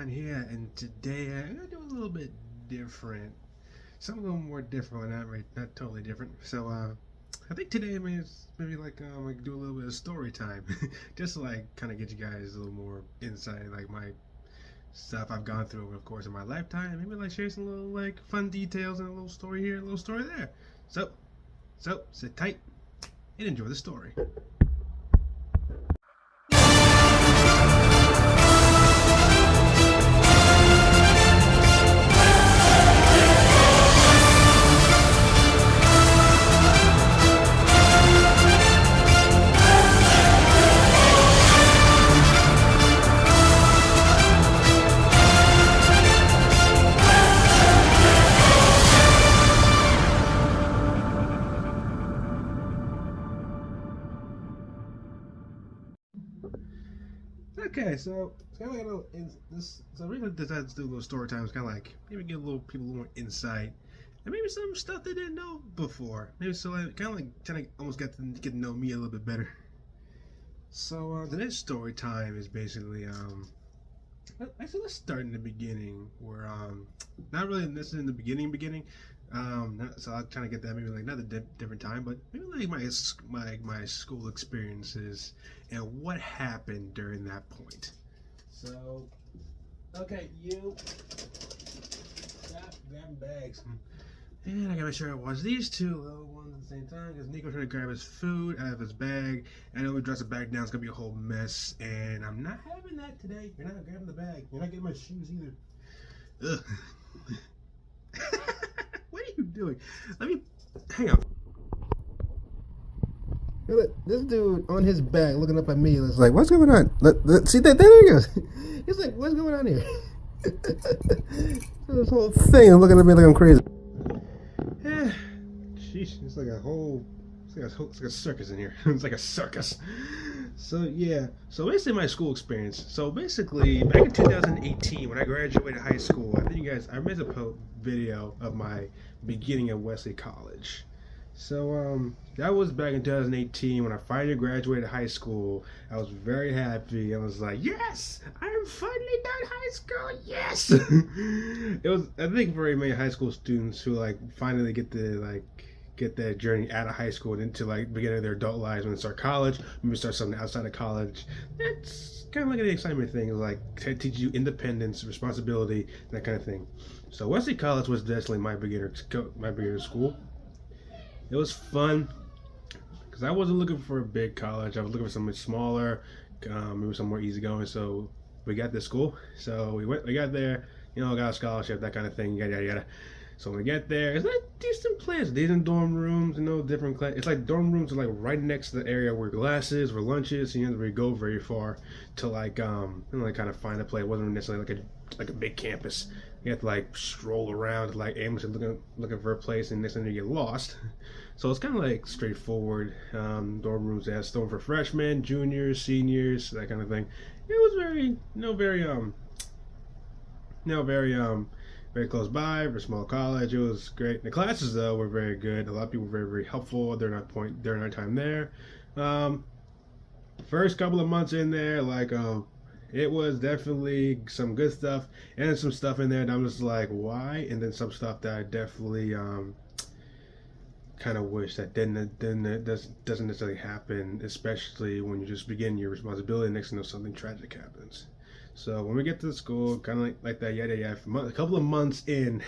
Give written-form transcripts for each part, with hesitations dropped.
John here, and today I'm gonna do a little bit different. Some a little more different, not totally different. So I think today maybe like do a little bit of story time, just to like kind of get you guys a little more insight, like my stuff I've gone through over the course of my lifetime. Maybe like share some little like fun details and a little story here, a little story there. So sit tight and enjoy the story. Okay, so it's kind of like a little So we decided to do a little story time. It's kind of like maybe give people a little more insight, and maybe some stuff they didn't know before. Maybe so like kind of like trying to almost get to know me a little bit better. So today's story time is basically actually let's start in the beginning, where not really this is in the beginning. So I'll try to get that maybe like another different time, but maybe like my school experiences and what happened during that point. So, okay, you stop grabbing bags. And I gotta make sure I watch these two little ones at the same time, because Nico's trying to grab his food out of his bag. I know we dress it back down, it's gonna be a whole mess, and I'm not having that today. You're not grabbing the bag. You're not getting my shoes either. Ugh. What are you doing? Let me hang on. This dude on his back looking up at me is like, what's going on? See that? There he goes. He's like, what's going on here? This whole thing looking at me like I'm crazy. Yeah. Sheesh, it's like a circus in here. It's like a circus. So yeah, so basically my school experience. So basically back in 2018 when I graduated high school, I made a video of my beginning at Wesley College. So that was back in 2018 when I finally graduated high school. I was very happy. I was like, yes, I'm finally done high school. Yes. It was, I think, very many high school students who like finally get that journey out of high school and into like beginning of their adult lives when they start college, maybe start something outside of college. That's kind of like an excitement thing. It's like to teach you independence, responsibility, that kind of thing. So Wesley College was definitely my beginner school. It was fun because I wasn't looking for a big college. I was looking for something smaller, maybe some more easygoing. So we got this school. So we got there, got a scholarship, that kind of thing, yada yada. So when we get there, it's like decent place, decent dorm rooms, different class. It's like dorm rooms are like right next to the area where glass is, where lunch is. So you didn't really go very far to like kind of find a place. It wasn't necessarily like a big campus. You have to like stroll around like aimlessly looking for a place, and next thing you get lost. So it's kind of like straightforward dorm rooms. They have dorm for freshmen, juniors, seniors, that kind of thing. It was very close by for a small college. It was great. The classes though were very good. A lot of people were very helpful during our time there. First couple of months in there, it was definitely some good stuff and some stuff in there that I'm just like, why? And then some stuff that I definitely kind of wish that doesn't necessarily happen, especially when you just begin your responsibility. Next thing you know, something tragic happens. So when we get to the school, kind of like that, yada yada. A couple of months in,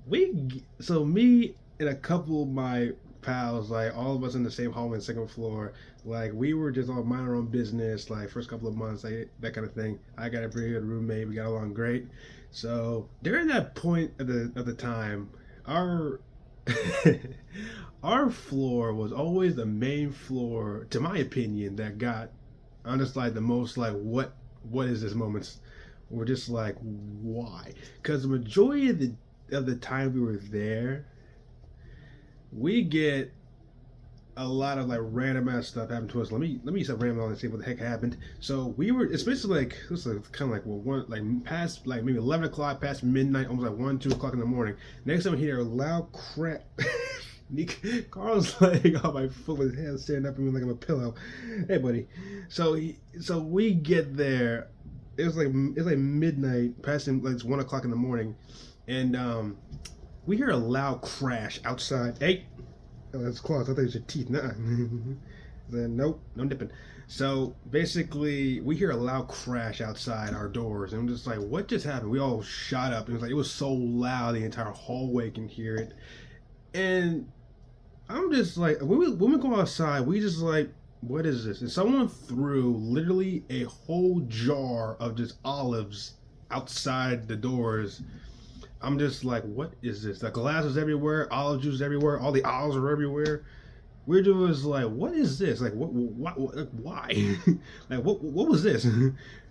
me and a couple of my pals, like all of us in the same hallway on the second floor, like we were just all mind our own business. Like first couple of months, like that kind of thing. I got a pretty good roommate. We got along great. So during that point of the time, our our floor was always the main floor, to my opinion, that got honest like the most like what is this moments. We're just like, why? Because the majority of the time we were there, we get a lot of like random ass stuff happen to us. Let me use that random and see what the heck happened. So we were, especially like this is kind of like past like maybe 11 o'clock, past midnight, almost like 1-2 o'clock in the morning. Next time we hear a loud crap. Carl's like on my foot with his hands staring up at me like I'm a pillow. Hey buddy. So we get there it's like midnight, passing like it's 1 o'clock in the morning, and we hear a loud crash outside. Hey, oh, that's claws. I thought it was your teeth. Nah. Then nope, no nipping. So basically, we hear a loud crash outside our doors, and I'm just like, what just happened? We all shot up. It was so loud, the entire hallway can hear it, and I'm just like, when we go outside, we just like, what is this? And someone threw literally a whole jar of just olives outside the doors. I'm just like, what is this? The glass is everywhere, olive juice everywhere, all the olives are everywhere. We're just like, what is this? Like, why? Like, what was this?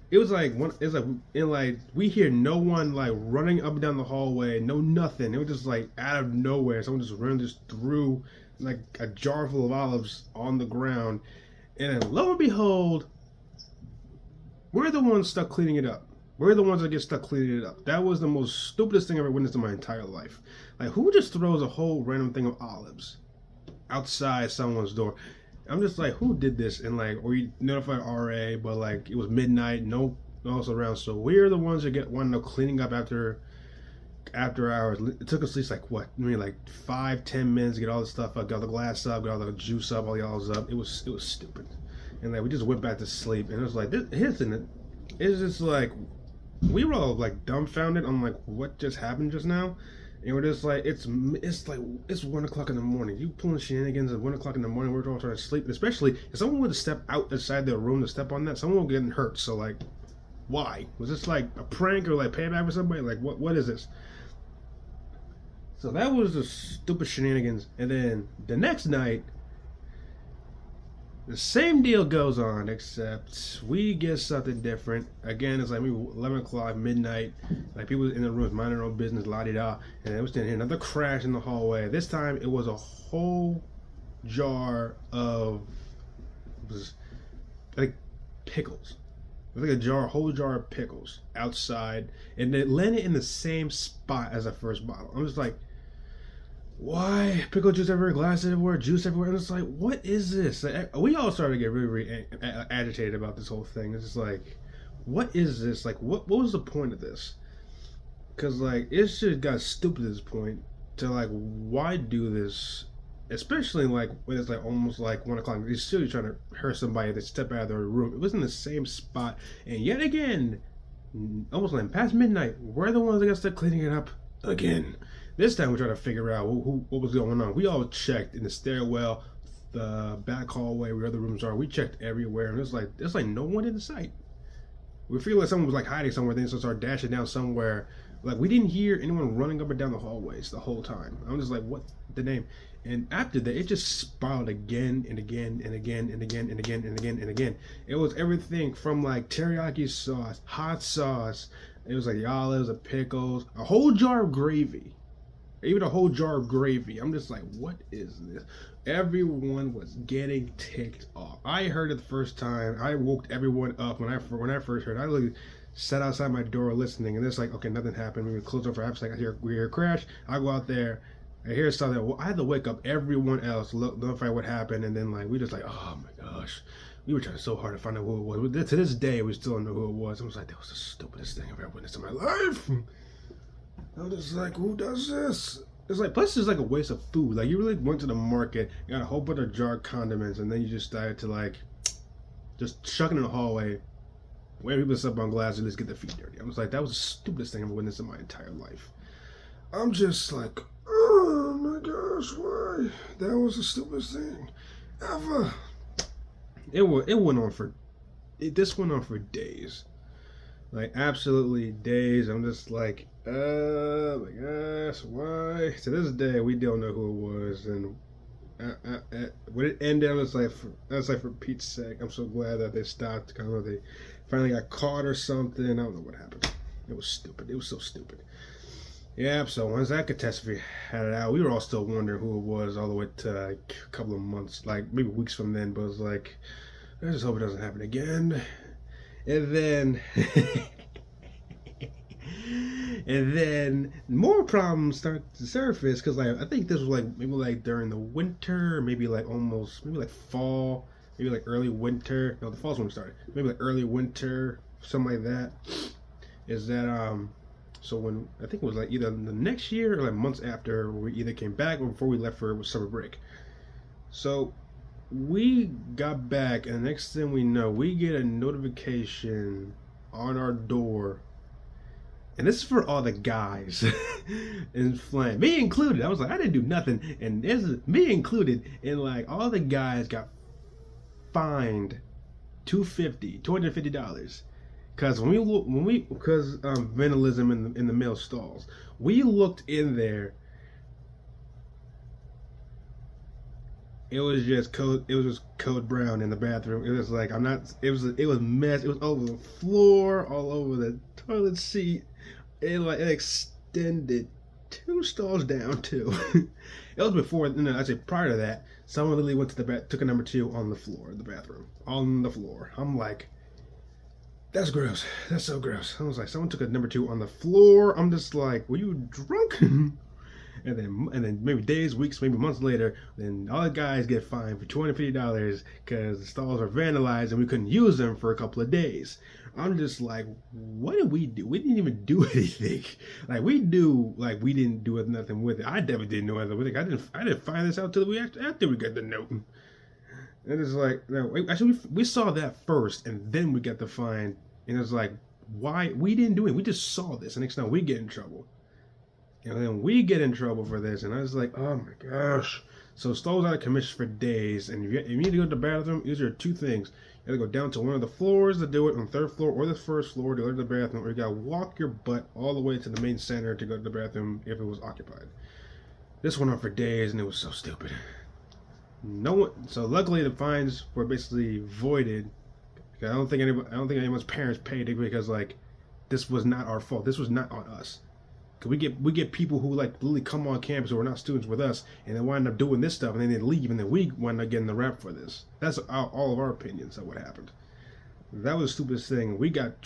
It was like we hear no one like running up and down the hallway, no nothing. It was just like out of nowhere, someone just threw like a jar full of olives on the ground, and then lo and behold, we're the ones stuck cleaning it up. We're the ones that get stuck cleaning it up. That was the most stupidest thing I've ever witnessed in my entire life. Like, who just throws a whole random thing of olives outside someone's door? I'm just like, who did this? And like, we notified RA, but like, it was midnight, no one else around. So we're the ones that get one up cleaning up after hours. It took us at least like what, maybe like 5-10 minutes to get all the stuff up, got the glass up, got all the juice up, all the olives up. It was stupid. And like, we just went back to sleep, and it was like, here's it. It's just like, we were all like dumbfounded. I'm like, what just happened just now? And we're just like, it's 1 o'clock in the morning. You pulling shenanigans at 1 o'clock in the morning. We're all trying to sleep. And especially if someone would step outside their room to step on that, someone will get hurt. So like, why? Was this like a prank or like payback for somebody? Like, what is this? So that was the stupid shenanigans. And then the next night, the same deal goes on, except we get something different. Again, it's like maybe 11 o'clock, midnight. Like, people in the rooms minding their own business, la-di-da. And it was then another crash in the hallway. This time, it was a whole jar of, like, pickles. It was like a whole jar of pickles outside. And it landed in the same spot as the first bottle. I'm just like, why? Pickle juice everywhere, glass everywhere, juice everywhere. And it's like, what is this? We all started to get really, really agitated about this whole thing. It's just like, what is this? Like, what was the point of this? Because, like, it just got stupid at this point to, like, why do this? Especially, like, when it's, like, almost, like, 1 o'clock. You're still trying to hurt somebody that step out of their room. It was in the same spot. And yet again, almost like past midnight, we're the ones that got stuck cleaning it up again. This time we're trying to figure out what was going on. We all checked in the stairwell, the back hallway where other rooms are. We checked everywhere, and it's like no one in the sight. We feel like someone was like hiding somewhere, then so started dashing down somewhere. Like, we didn't hear anyone running up and down the hallways the whole time. I'm just like, what the name? And after that, it just spiraled again and again and again and again and again and again and again. It was everything from like teriyaki sauce, hot sauce. It was like the olives, the pickles, a whole jar of gravy. Even a whole jar of gravy. I'm just like, what is this? Everyone was getting ticked off. I heard it the first time. I woke everyone up when I first heard it. I literally sat outside my door listening, and it's like, okay, nothing happened. We closed up for apps. Like, we hear a crash. I go out there. I hear something. Well, I had to wake up everyone else, notify what happened, and then like we just like, oh my gosh, we were trying so hard to find out who it was. To this day, we still don't know who it was. I was like, that was the stupidest thing I've ever witnessed in my life. I was just like, who does this? It's like, plus it's like a waste of food. Like, you really went to the market, got a whole bunch of jarred condiments, and then you just started to like, just chuck it in the hallway, where people sit up on glass and just get their feet dirty. I was like, that was the stupidest thing I've ever witnessed in my entire life. I'm just like, oh my gosh, why? That was the stupidest thing ever. This went on for days. Like, absolutely days. I'm just like, oh my gosh, why? To this day, we don't know who it was. And when it ended, I was like, for Pete's sake, I'm so glad that they stopped. Kind of, they finally got caught or something. I don't know what happened. It was stupid. It was so stupid. Yeah, so once that catastrophe had it out, we were all still wondering who it was all the way to like a couple of months, like maybe weeks from then. But it was like, I just hope it doesn't happen again. And then more problems start to surface, because like I think this was like maybe like during the winter, maybe like fall, maybe like early winter. No, the fall's when it started. Maybe like early winter, something like that, is that so when I think it was like either the next year or like months after we either came back or before we left for summer break. So we got back, and the next thing we know, we get a notification on our door, and this is for all the guys in Flint, me included. I was like, I didn't do nothing, and this is me included, and like all the guys got fined $250 because because vandalism in the male stalls. We looked in there. It was just code brown in the bathroom. It was like it was mess. It was over the floor, all over the toilet seat. It extended 2 stalls down too. It was before, I say prior to that, someone literally went to the took a number 2 on the floor of the bathroom. On the floor. I'm like, that's gross. That's so gross. I was like, someone took a number 2 on the floor. I'm just like, were you drunk? And then maybe days, weeks, maybe months later, then all the guys get fined for $250 because the stalls are vandalized and we couldn't use them for a couple of days. I'm just like, what did we do? We didn't even do anything. Like we didn't do nothing with it. I definitely didn't know anything with it. I didn't find this out till after we got the note. And it's like, no, actually we saw that first, and then we got the fine. And it's like, why we didn't do it? We just saw this, and next time we get in trouble. And then we get in trouble for this, and I was like, oh my gosh. So stalls out of commission for days, and if you need to go to the bathroom, these are 2 things. You gotta go down to one of the floors to do it, on the 3rd floor or the 1st floor to go to the bathroom, or you gotta walk your butt all the way to the main center to go to the bathroom if it was occupied. This went on for days, and it was so stupid. So luckily the fines were basically voided. I don't think anyone's parents paid it because like this was not our fault. This was not on us. Cause we get people who like literally come on campus who are not students with us, and they wind up doing this stuff, and then they leave, and then we wind up getting the rap for this. That's all of our opinions of what happened. That was the stupidest thing. We got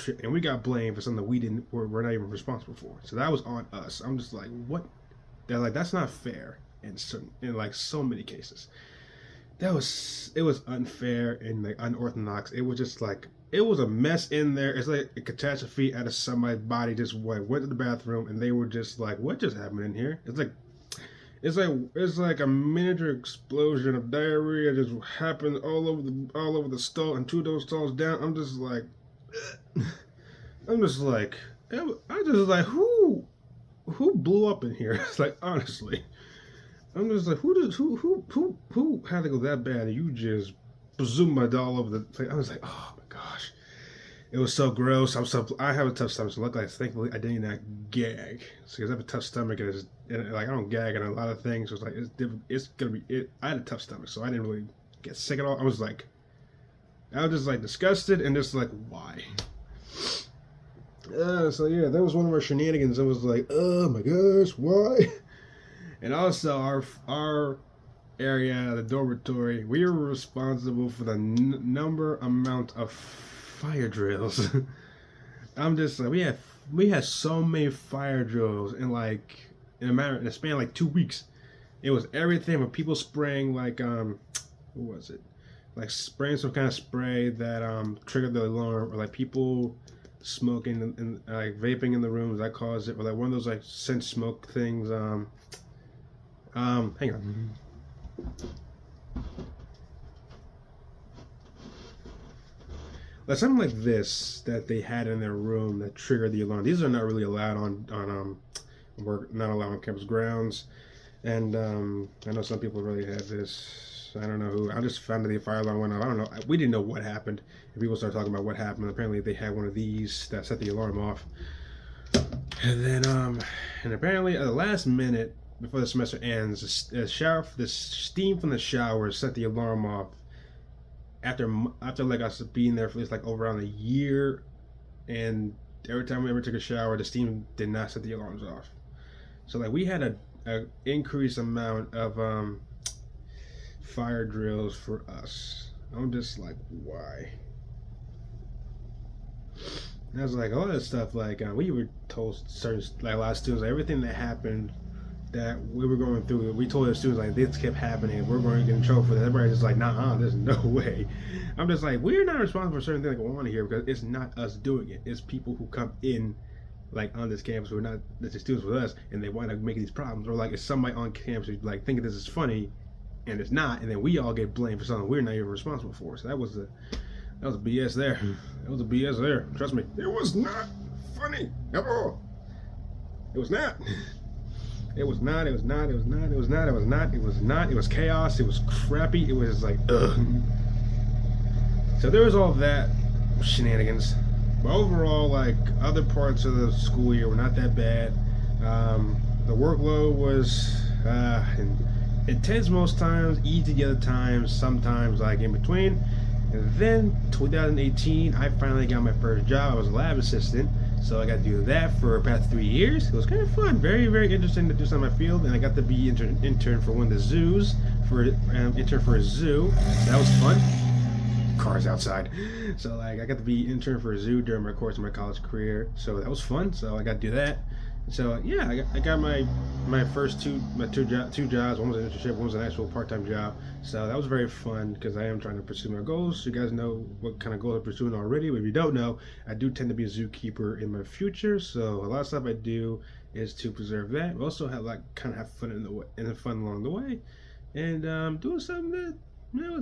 blamed for something that we're not even responsible for. So that was on us. I'm just like, what? They're like, that's not fair. In like so many cases, it was unfair and like unorthodox. It was just like, it was a mess in there. It's like a catastrophe out of somebody's body just went to the bathroom, and they were just like, what just happened in here? It's like a miniature explosion of diarrhea just happened all over the stall, and 2 of those stalls down. I'm just like who blew up in here? It's like, honestly, I'm just like, who had to go that bad? And you just zoomed my doll over the place. I was like, oh my gosh, it was so gross. I have a tough stomach, so luckily, thankfully, I did not gag. Because I have a tough stomach, and like I don't gag on a lot of things. So it's like it's gonna be it. I had a tough stomach, so I didn't really get sick at all. I was just like disgusted and just like, why? So yeah, that was one of our shenanigans. I was like, oh my gosh, why? And also our area, the dormitory, we were responsible for the amount of fire drills. I'm just like, we had so many fire drills in a span of like 2 weeks. It was everything from people spraying like what was it? Like spraying some kind of spray that triggered the alarm, or like people smoking and like vaping in the rooms that caused it, or like one of those like scent smoke things. Hang on. Like something like this that they had in their room that triggered the alarm. These are not really allowed on work, not allowed on campus grounds. And I know some people really have this. I don't know who. I just found that the fire alarm went off. I don't know. We didn't know what happened. And people started talking about what happened. Apparently, they had one of these that set the alarm off. And then, and apparently, at the last minute before the semester ends, the steam from the shower set the alarm off. After like us being there for at least like over around a year, and every time we ever took a shower, the steam did not set the alarms off. So like we had a increased amount of fire drills for us. I'm just like, why? And I was like, a lot of stuff like we were told certain, like a lot of students, like, everything that happened that we were going through. We told the students like this kept happening. We're going to get in trouble for that. Everybody's just like, nah, there's no way. I'm just like, we're not responsible for certain things that go on here because it's not us doing it. It's people who come in like on this campus who are not the students with us, and they wind up making these problems. Or like it's somebody on campus who's like thinking this is funny, and it's not, and then we all get blamed for something we're not even responsible for. So that was BS there. That was a BS there. Trust me, it was not funny at all. It was not. It was not. It was not. It was not. It was not. It was not. It was not. It was chaos. It was crappy. It was like ugh. So there was all that shenanigans. But overall, like other parts of the school year were not that bad. The workload was intense most times, easy the other times, sometimes like in between. And then 2018, I finally got my first job. I was a lab assistant, so I got to do that for about 3 years. It was kind of fun, very, very interesting to do something in my field, and I got to be intern for one of the zoos, intern for a zoo. So that was fun. Cars outside. So like I got to be intern for a zoo during my course in my college career. So that was fun. So I got to do that. So yeah, I got my first two jobs. One was an internship, one was an actual part-time job. So that was very fun because I am trying to pursue my goals. You guys know what kind of goals I'm pursuing already. But if you don't know, I do tend to be a zookeeper in my future. So a lot of stuff I do is to preserve that. We also have like kind of have fun fun along the way, and doing something that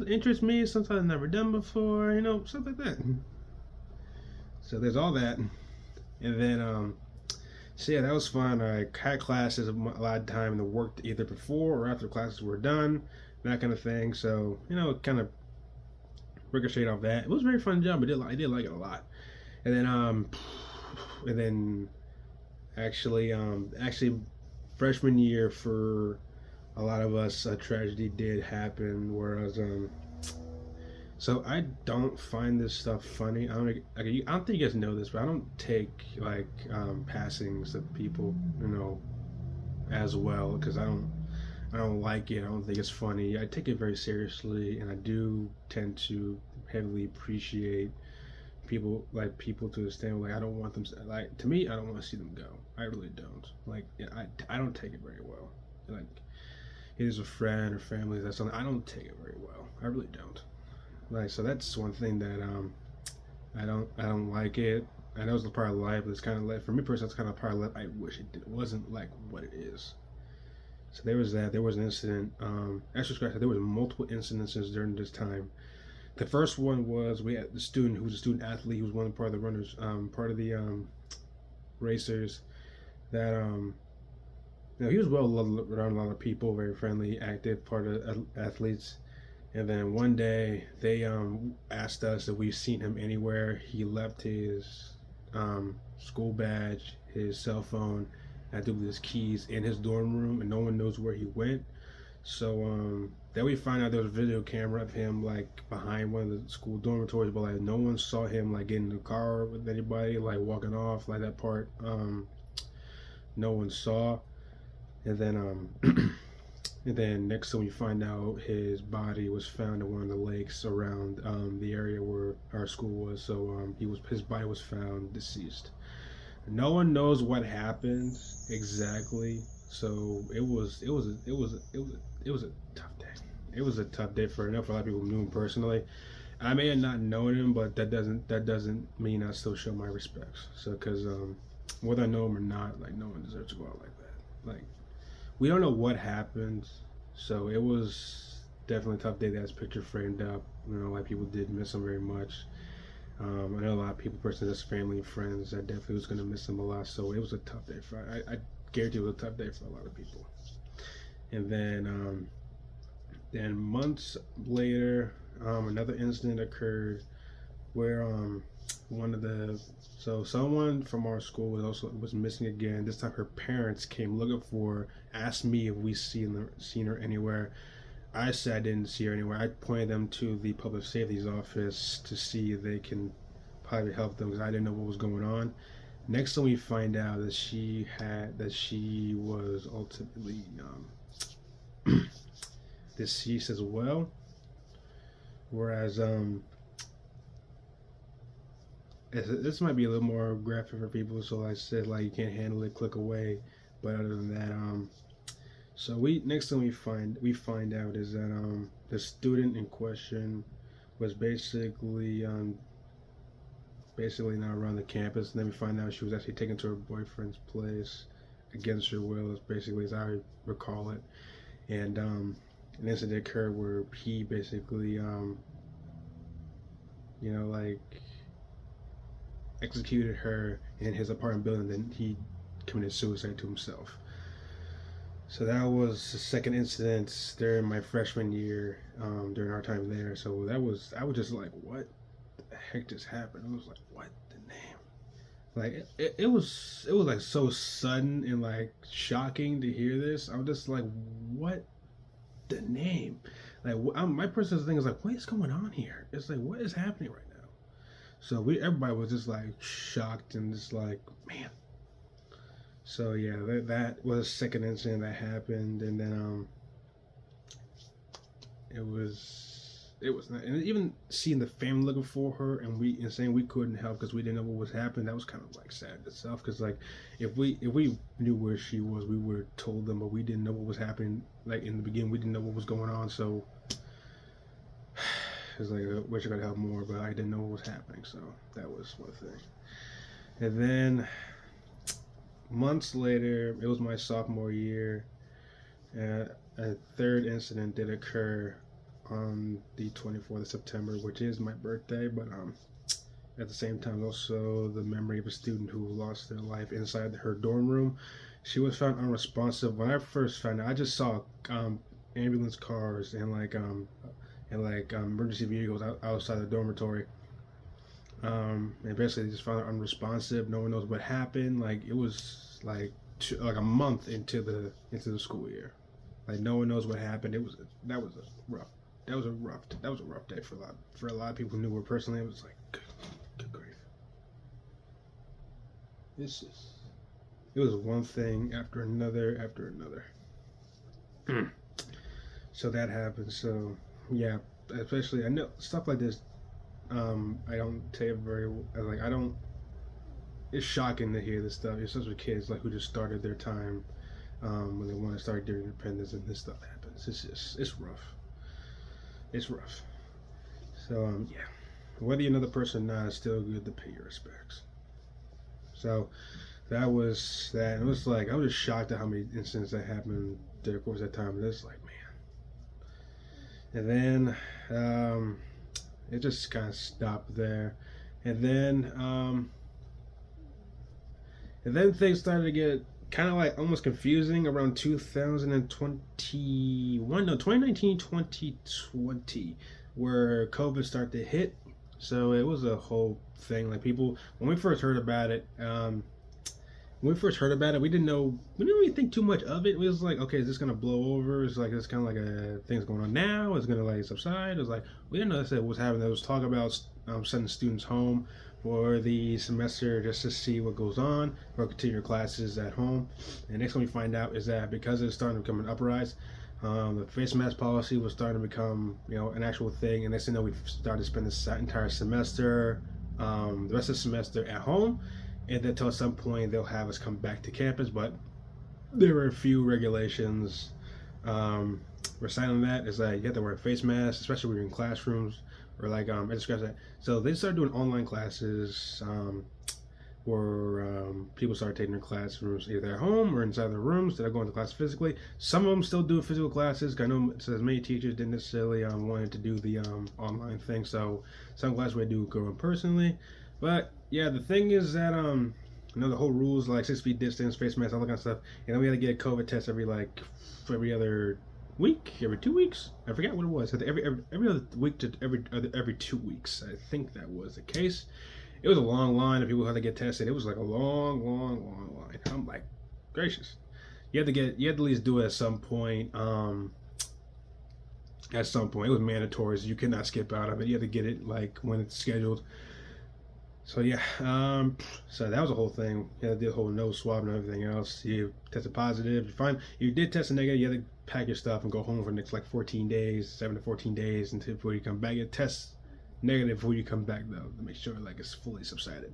interests me, something I've never done before, stuff like that. So there's all that. And then, so yeah, that was fun. I had classes a lot of time and worked either before or after classes were done, that kind of thing. So, it kind of ricocheted off that. It was a very fun job. I did like it a lot. And then, actually, freshman year for a lot of us, a tragedy did happen. Whereas, so I don't find this stuff funny. I don't think you guys know this, but I don't take like passings of people, as well, because I don't like it. I don't think it's funny. I take it very seriously, and I do tend to heavily appreciate people to the extent like I don't want them to me. I don't want to see them go. I really don't. Like I don't take it very well. Like it is a friend or family, that's something I don't take it very well. I really don't. Like, so that's one thing that I don't like it. I know it's a part of life, but it's kind of like, for me personally, it's kind of a part of life I wish it wasn't like what it is. So there was that. There was an incident. There was multiple incidences during this time. The first one was we had the student who was a student athlete, who was one part of the runners, part of the racers. That he was well loved around a lot of people, very friendly, active, part of athletes. And then one day they asked us if we've seen him anywhere. He left his school badge, his cell phone, I think with his keys in his dorm room, and no one knows where he went. So then we find out there was a video camera of him like behind one of the school dormitories, but like no one saw him like getting in the car with anybody, like walking off, like that part. No one saw. And then and then next thing we find out, his body was found in one of the lakes around the area where our school was. So his body was found deceased. No one knows what happened exactly. So it was a tough day. It was a tough day for a lot of people who knew him personally. I may have not known him, but that doesn't mean I still show my respects. So because whether I know him or not, like no one deserves to go out like that. Like, we don't know what happened, so it was definitely a tough day. That his picture framed up. A lot of people did miss him very much. I know a lot of people, personally, his family and friends, that definitely was going to miss him a lot. So it was a tough day I guarantee it was a tough day for a lot of people. And then months later, another incident occurred where someone from our school was missing again. This time her parents came looking for her, asked me if we seen her anywhere. I said I didn't see her anywhere. I pointed them to the public safety's office to see if they can probably help them, because I didn't know what was going on. Next thing we find out that she was ultimately deceased as well. Whereas this might be a little more graphic for people, so I said like you can't handle it, click away. But other than that, So next thing we find out is that the student in question was basically not around the campus, and then we find out she was actually taken to her boyfriend's place against her will, is basically as I recall it. And an incident occurred where he basically like executed her in his apartment building, then he committed suicide to himself. So that was the second incident during my freshman year, during our time there. So I was just like, what the heck just happened? I was like, what the name? Like it was like so sudden and like shocking to hear this. I was just like, what the name? Like my personal thing is like, what is going on here? It's like, what is happening right now? So everybody was just like shocked and just like, man. So yeah, that was the second incident that happened, and then it was not, and even seeing the family looking for her and saying we couldn't help because we didn't know what was happening, that was kind of like sad itself, because like if we knew where she was, we would have told them, but we didn't know what was happening. Like in the beginning, we didn't know what was going on, so it's like I wish I could help more, but I didn't know what was happening. So that was one thing. And then months later, it was my sophomore year, a third incident did occur on the 24th of September, which is my birthday, but at the same time also the memory of a student who lost their life inside her dorm room. She was found unresponsive. When I first found out, I just saw ambulance cars and emergency vehicles outside the dormitory. And basically they just found her unresponsive. No one knows what happened. Like it was like a month into the school year. Like no one knows what happened. That was a rough day for a lot of people who knew her personally. It was like good grief. It was one thing after another. So that happened. So yeah, especially I know stuff like this. I don't take it very like I don't. It's shocking to hear this stuff, especially with kids like who just started their time when they want to start their independence, and this stuff happens. It's rough. It's rough. So yeah, whether you know the person or not, it's still good to pay your respects. So that was that. And it was like I was just shocked at how many incidents that happened during the course of that time. And it's like, man. And then it just kind of stopped there, and then things started to get kind of like almost confusing around 2019, 2020, where COVID started to hit. So it was a whole thing. Like people, when we first heard about it, we didn't really think too much of it. It was like, okay, is this gonna blow over? It's like it's kind of like a thing's going on now. It's gonna like subside. It was like we didn't know that was happening. There was talk about sending students home for the semester just to see what goes on, or continue classes at home. And next thing we find out is that because it's starting to become an uprise, the face mask policy was starting to become an actual thing. And next thing you know, we started to spend this entire semester, the rest of the semester at home. And then until some point they'll have us come back to campus, but there were a few regulations reciting that. It's like you have to wear a face mask, especially when you're in classrooms, or like I described that. So they started doing online classes where people started taking their classrooms either at home or inside their rooms. They're going to class physically. Some of them still do physical classes. I know as many teachers didn't necessarily wanted to do the online thing, so some classes we do go in personally. But yeah, the thing is that the whole rules like 6 feet distance, face mask, all that kind of stuff. And then we had to get a COVID test every other week, every 2 weeks. I forget what it was. Every other week to every 2 weeks. I think that was the case. It was a long line of people who had to get tested. It was like a long line. I'm like, gracious. You had to at least do it at some point. At some point, it was mandatory. So you could not skip out of it. You had to get it like when it's scheduled. So yeah, so that was a whole thing. You had to do the whole nose swab and everything else. You tested positive. You did test negative. You had to pack your stuff and go home for the next 14 days, 7 to 14 days before you come back. You test negative before you come back though, to make sure like it's fully subsided.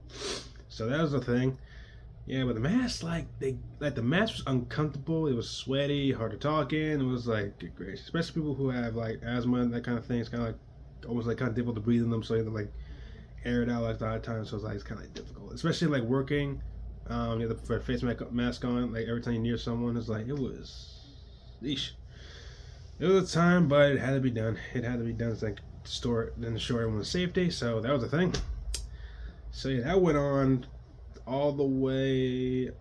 So that was the thing. Yeah, but the mask, the mask was uncomfortable. It was sweaty, hard to talk in. It was like, good gracious, especially people who have like asthma and that kind of thing. It's kind of like almost like kind of difficult to breathe in them, so you have to like air it out like a lot of times. So it's kind of like difficult, especially like working. You have the face mask on, like every time you're near someone. It's like it was, yeesh. It was a time, but it had to be done. It had to be done. It's like ensure everyone's safety. So that was a thing. So yeah, that went on all the way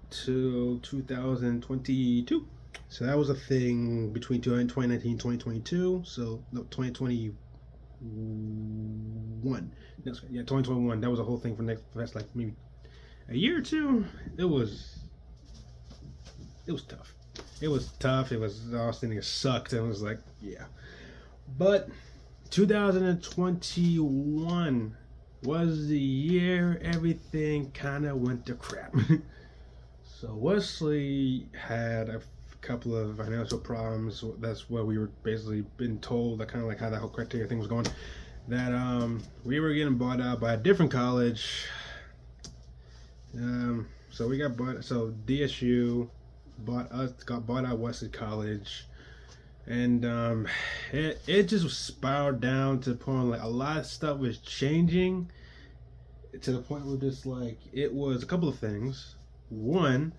to 2022. So that was a thing between 2019 and 2022. So no, 2021. No, yeah, 2021. That was a whole thing for that's like maybe a year or two. It was tough. It was tough. It was exhausting. It sucked. And it was like, yeah. But 2021 was the year everything kind of went to crap. So Wesley had a couple of financial problems. That's what we were basically been told. That kind of like how that whole criteria thing was going. That we were getting bought out by a different college. So we got bought. So DSU got bought out Wesley College, and it just spiraled down to the point like a lot of stuff was changing to the point where just like it was a couple of things. One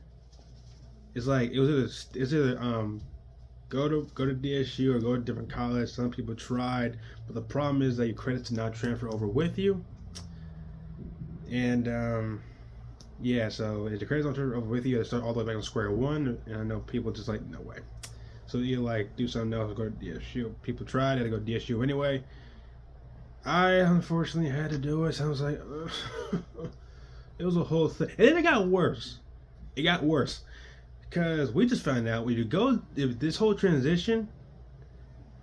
is like it was either go to DSU or go to a different college. Some people tried, but the problem is that your credits did not transfer over with you, and yeah, so if the credits don't transfer over with you, they start all the way back on square one. And I know people just like, no way. So you like do something else, go to DSU. People tried, had to go to DSU anyway. I unfortunately had to do it. So I was like, it was a whole thing, and then it got worse. It got worse because we just found out when you go if this whole transition,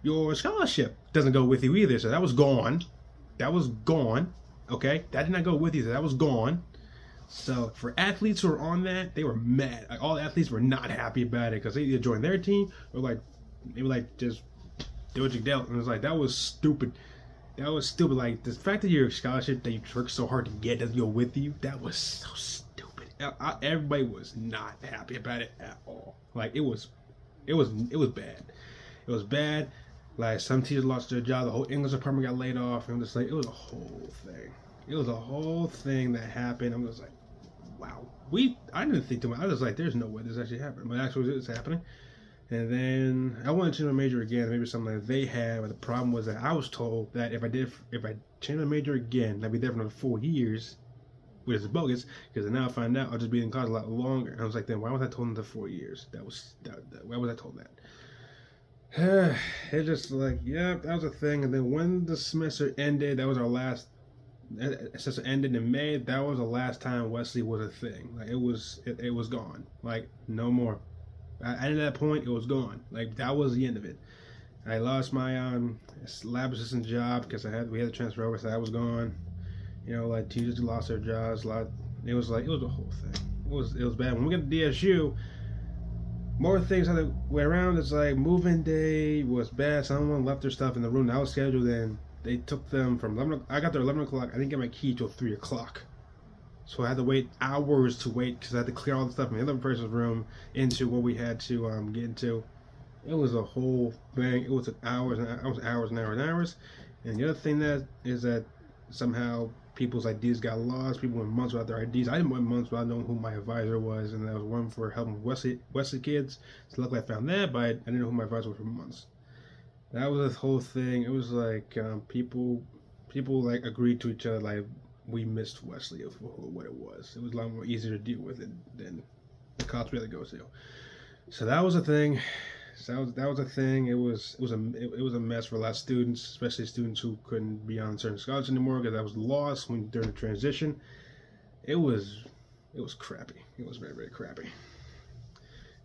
your scholarship doesn't go with you either. So that was gone. That was gone. Okay, that did not go with you. So that was gone. So for athletes who were on that, they were mad. Like all athletes were not happy about it because they either joined their team or like maybe like just do what you dealt. And it was like that was stupid. That was stupid. Like the fact that your scholarship that you worked so hard to get doesn't go with you, that was so stupid. Everybody was not happy about it at all. Like it was bad. It was bad. Like some teachers lost their job. The whole English department got laid off. And I'm just like, it was a whole thing. It was a whole thing that happened. I'm just like, wow. I didn't think too much. I was like, there's no way this actually happened. But actually, it's happening. And then I wanted to change my major again. Maybe something that they had. But the problem was that I was told that if I changed my major again, I'd be there for another 4 years, which is bogus. Because now I find out I'll just be in college a lot longer. And I was like, then why was I told them the 4 years? Why was I told that? It's just like, yeah, that was a thing. And then when the semester ended, that was our last. Since it ended in May, that was the last time Wesley was a thing. Like it was gone. Like no more. At that point, it was gone. Like that was the end of it. I lost my lab assistant job because we had to transfer over, so that was gone. You know, like teachers lost their jobs. It was a whole thing. It was bad. When we got to DSU, more things had to went around. It's like moving day was bad. Someone left their stuff in the room that was scheduled in. They took them from 11. I got there 11 o'clock. I didn't get my key till 3 o'clock. So I had to wait hours to wait because I had to clear all the stuff in the other person's room into what we had to get into. It was a whole thing. It was hours and hours and hours and hours. And the other thing that is that somehow people's IDs got lost. People went months without their IDs. I didn't went months without knowing who my advisor was, and that was one for helping Wesley kids. So luckily I found that, but I didn't know who my advisor was for months. That was the whole thing. It was like people like agreed to each other like we missed Wesley for what it was. It was a lot more easier to deal with it than the college we had to go to. So that was a thing. So that was a thing. It was a mess for a lot of students, especially students who couldn't be on certain scholarships anymore because I was lost during the transition. It was crappy. It was very, very crappy.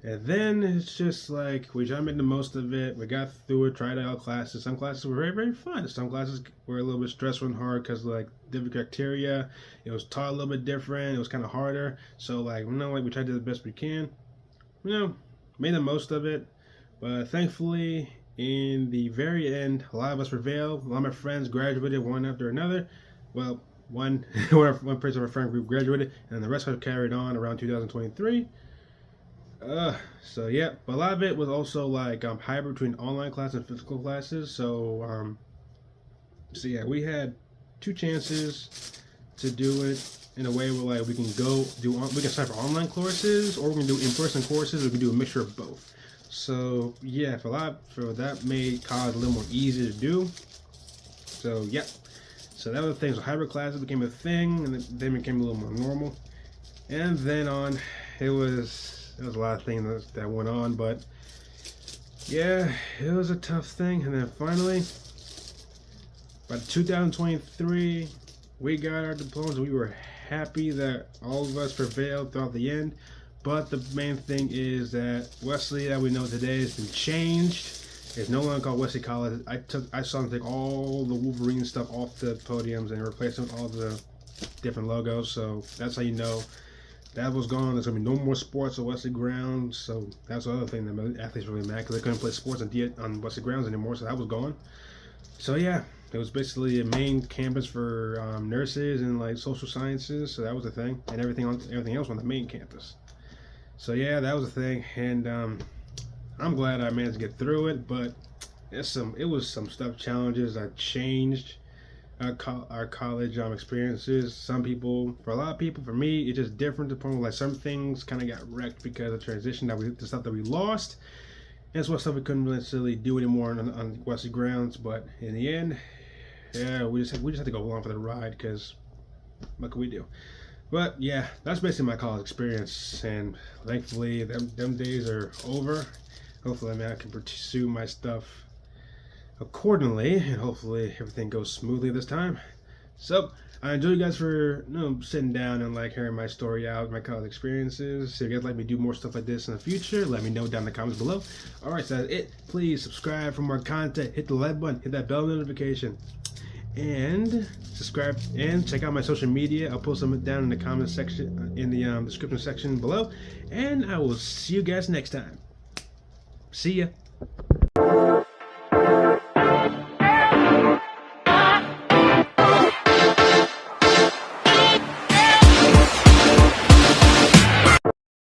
And then it's just like we tried to make the most of it. We got through it, tried out classes. Some classes were very, very fun. Some classes were a little bit stressful and hard because like different criteria. It was taught a little bit different. It was kind of harder. So like we tried to do the best we can. Made the most of it. But thankfully, in the very end, a lot of us prevailed. A lot of my friends graduated one after another. Well, one person of our friend group graduated, and the rest of it carried on around 2023. So yeah, but a lot of it was also like hybrid between online classes and physical classes. So yeah, we had 2 chances to do it in a way where like we can sign for online courses, or we can do in-person courses. We can do a mixture of both. So yeah, for that made college a little more easy to do. So yeah, so that was the thing. So hybrid classes became a thing, and then became a little more normal. And then on, there was a lot of things that went on, but yeah, it was a tough thing. And then finally, by 2023, we got our diplomas. We were happy that all of us prevailed throughout the end. But the main thing is that Wesley, that we know today, has been changed. It's no longer called Wesley College. I saw them take all the Wolverine stuff off the podiums and replace them with all the different logos. So that's how you know that was gone. There's gonna be no more sports at Wesley grounds. So that's the other thing that made athletes really mad, because they couldn't play sports on Wesley grounds anymore. So that was gone. So yeah, it was basically a main campus for nurses and like social sciences. So that was the thing, and everything else on the main campus. So yeah, that was the thing, and I'm glad I managed to get through it. But it was some stuff, challenges that changed our college experiences. For a lot of people, for me, it's just different. To the point where like some things kind of got wrecked because of transition, the stuff that we lost, and it's what stuff we couldn't necessarily do anymore on Wesley grounds. But in the end, yeah, we just had to go along for the ride, because what can we do? But yeah, that's basically my college experience, and thankfully them days are over. Hopefully, I can pursue my stuff accordingly, and hopefully everything goes smoothly this time. So I enjoy you guys for sitting down and like hearing my story out, my college experiences. So if you guys like me to do more stuff like this in the future, let me know down in the comments below. Alright, so that's it. Please subscribe for more content, hit the like button, hit that bell notification, and subscribe, and check out my social media. I'll post them down in the comment section, in the description section below, and I will see you guys next time. See ya.